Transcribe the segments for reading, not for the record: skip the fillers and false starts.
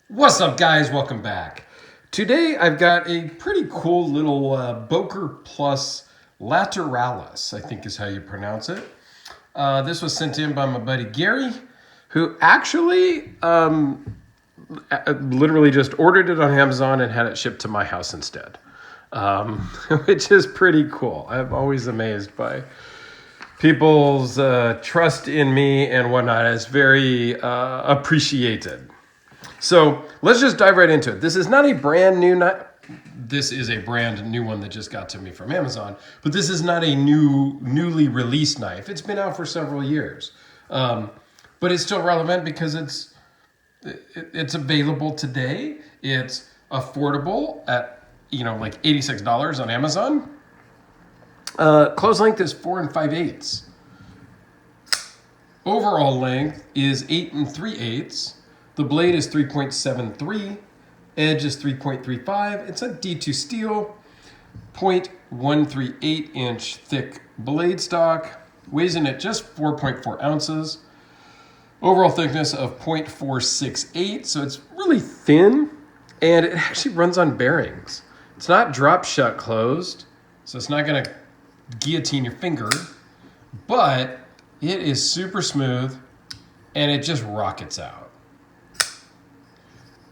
What's up, guys? Welcome back. Today I've got a pretty cool little Boker Plus Lateralus, I think is how you pronounce it. This was sent in by my buddy Garey, who actually literally just ordered it on Amazon and had it shipped to my house instead, which is pretty cool. I'm always amazed by people's trust in me and whatnot. It's very appreciated. So let's just dive right into it. This is not a brand new This is a brand new one that just got to me from Amazon, but this is not a newly released knife. It's been out for several years, but it's still relevant because it's available today. It's affordable at like $86 on Amazon. Close length is 4 5/8. Overall length is 8 3/8. The blade is 3.73, edge is 3.35. It's a D2 steel, 0.138 inch thick blade stock, weighs in at just 4.4 ounces. Overall thickness of 0.468, so it's really thin, and it actually runs on bearings. It's not drop shut closed, so it's not gonna guillotine your finger, but it is super smooth, and it just rockets out.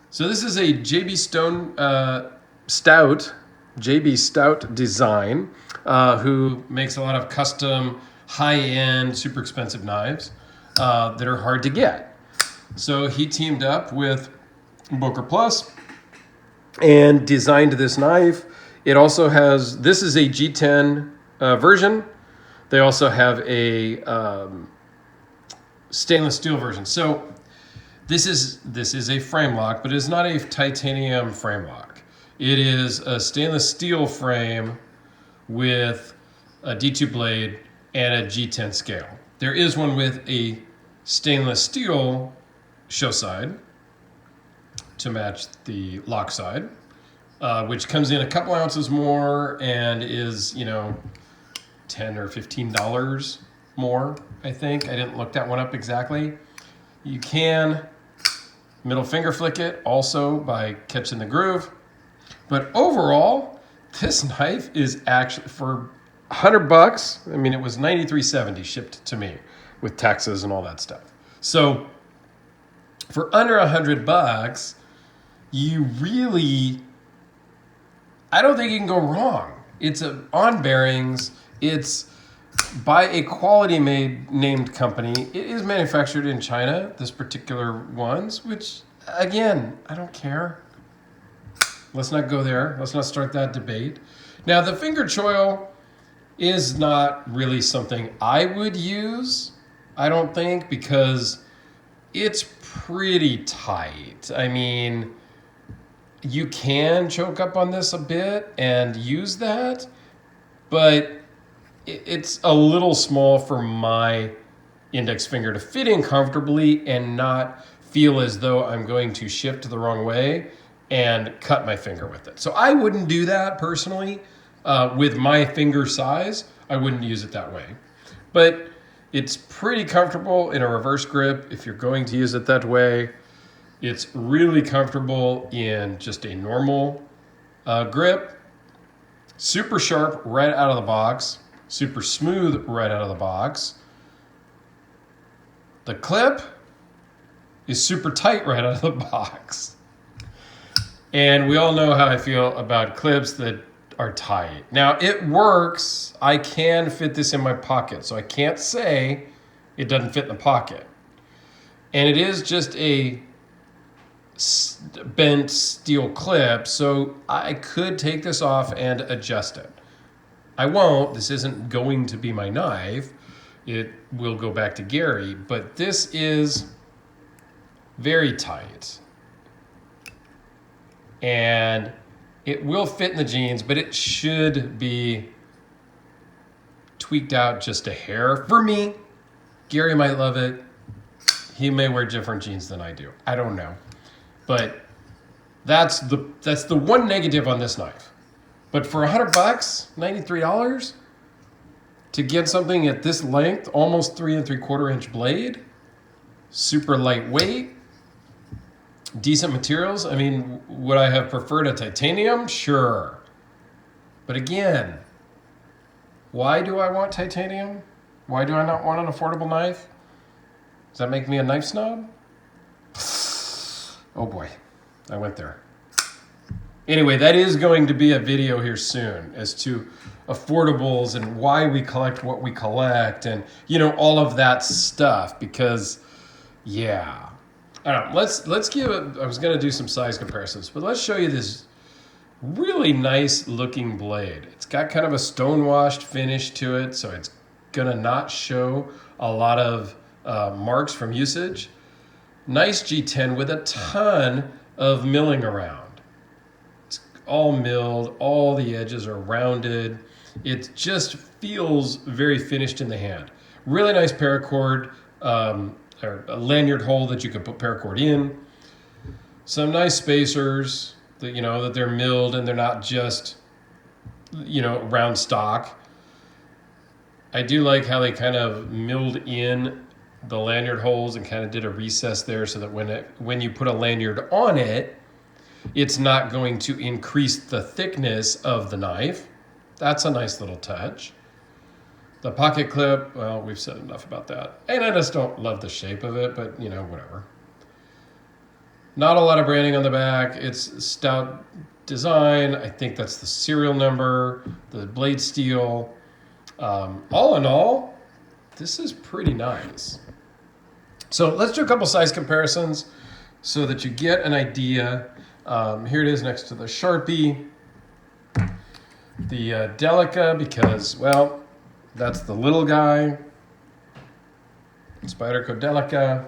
So this is a JB Stout design, who makes a lot of custom, high-end, super expensive knives that are hard to get. So he teamed up with Boker Plus and designed this knife. It also has, this is a G10 version. They also have a stainless steel version. So this is a frame lock, but it's not a titanium frame lock. It is a stainless steel frame with a D2 blade and a G10 scale. There is one with a stainless steel show side to match the lock side, which comes in a couple ounces more and is, $10 or $15 more, I think. I didn't look that one up exactly. You can middle finger flick it also by catching the groove. But overall, this knife is actually, for $100, I mean, it was $93.70 shipped to me with taxes and all that stuff. So for under $100, you really, I don't think you can go wrong. It's on bearings. It's by a quality named company. It is manufactured in China, this particular ones, which, again, I don't care. Let's not go there. Let's not start that debate. Now, the finger choil is not really something I would use, I don't think, because it's pretty tight. I mean, you can choke up on this a bit and use that, but it's a little small for my index finger to fit in comfortably and not feel as though I'm going to shift the wrong way and cut my finger with it. So I wouldn't do that personally. With my finger size, I wouldn't use it that way. But it's pretty comfortable in a reverse grip if you're going to use it that way. It's really comfortable in just a normal grip. Super sharp right out of the box. Super smooth right out of the box. The clip is super tight right out of the box. And we all know how I feel about clips that are tight. Now, it works. I can fit this in my pocket, so I can't say it doesn't fit in the pocket. And it is just a bent steel clip, so I could take this off and adjust it. I won't. This isn't going to be my knife. It will go back to Garey, but this is very tight. And it will fit in the jeans, but it should be tweaked out just a hair. For me, Garey might love it. He may wear different jeans than I do. I don't know. But that's the one negative on this knife. But for $100, $93, to get something at this length, almost 3 3/4 inch blade, super lightweight, Decent materials. I mean, would I have preferred a titanium? Sure. But again, why do I want titanium? Why do I not want an affordable knife? Does that make me a knife snob? Oh boy, I went there. Anyway, that is going to be a video here soon as to affordables and why we collect what we collect and, you know, all of that stuff because, yeah. I don't know, let's give it, I was going to do some size comparisons, but let's show you this really nice looking blade. It's got kind of a stone-washed finish to it, so it's going to not show a lot of marks from usage. Nice G10 with a ton of milling around. All milled, all the edges are rounded. It just feels very finished in the hand. Really nice paracord, or a lanyard hole that you could put paracord in. Some nice spacers that, you know, that they're milled and they're not just, you know, round stock. I do like how they kind of milled in the lanyard holes and kind of did a recess there so that when you put a lanyard on it, it's not going to increase the thickness of the knife. That's a nice little touch. The pocket clip, well, we've said enough about that. And I just don't love the shape of it, but, you know, whatever. Not a lot of branding on the back. It's stout design. I think that's the serial number, the blade steel. All in all, this is pretty nice. So let's do a couple size comparisons so that you get an idea. Here it is next to the Sharpie, the Delica, because, well, that's the little guy, Spyderco Delica.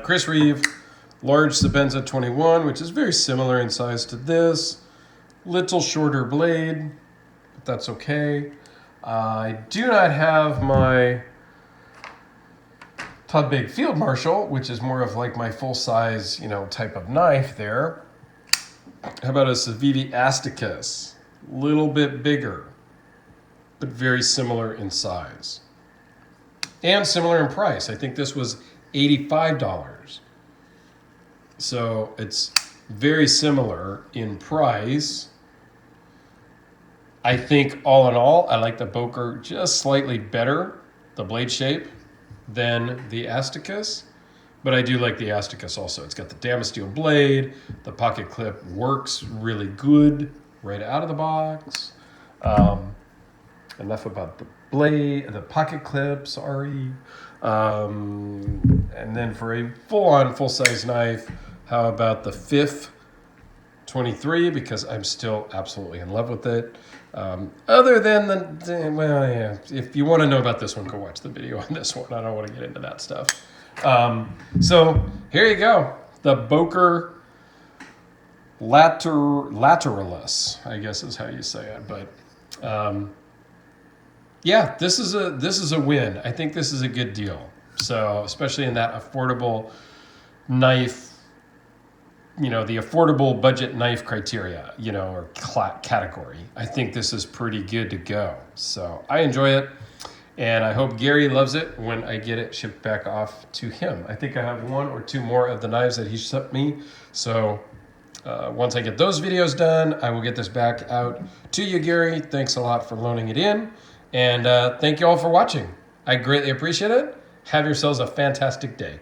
Chris Reeve, large Sabenza 21, which is very similar in size to this. Little shorter blade, but that's okay. I do not have my Todd Big Field Marshal, which is more of like my full-size, you know, type of knife there. How about a Civivi Asticus? Little bit bigger, but very similar in size. And similar in price. I think this was $85. So it's very similar in price. I think all in all, I like the Boker just slightly better, the blade shape, than the Asticus. But I do like the Asticus also. It's got the Damasteel blade. The pocket clip works really good right out of the box. Enough about the blade, the pocket clip, sorry. And then for a full-on, full-size knife, how about the FIF 23? Because I'm still absolutely in love with it. Other than well, yeah, if you want to know about this one, go watch the video on this one. I don't want to get into that stuff. So here you go. The Boker Lateralus, I guess is how you say it. But yeah, this is a win. I think this is a good deal. So especially in that affordable knife, you know, the affordable budget knife criteria, you know, or category. I think this is pretty good to go. So I enjoy it. And I hope Garey loves it when I get it shipped back off to him. I think I have 1 or 2 more of the knives that he sent me. So once I get those videos done, I will get this back out to you, Garey. Thanks a lot for loaning it in. And thank you all for watching. I greatly appreciate it. Have yourselves a fantastic day.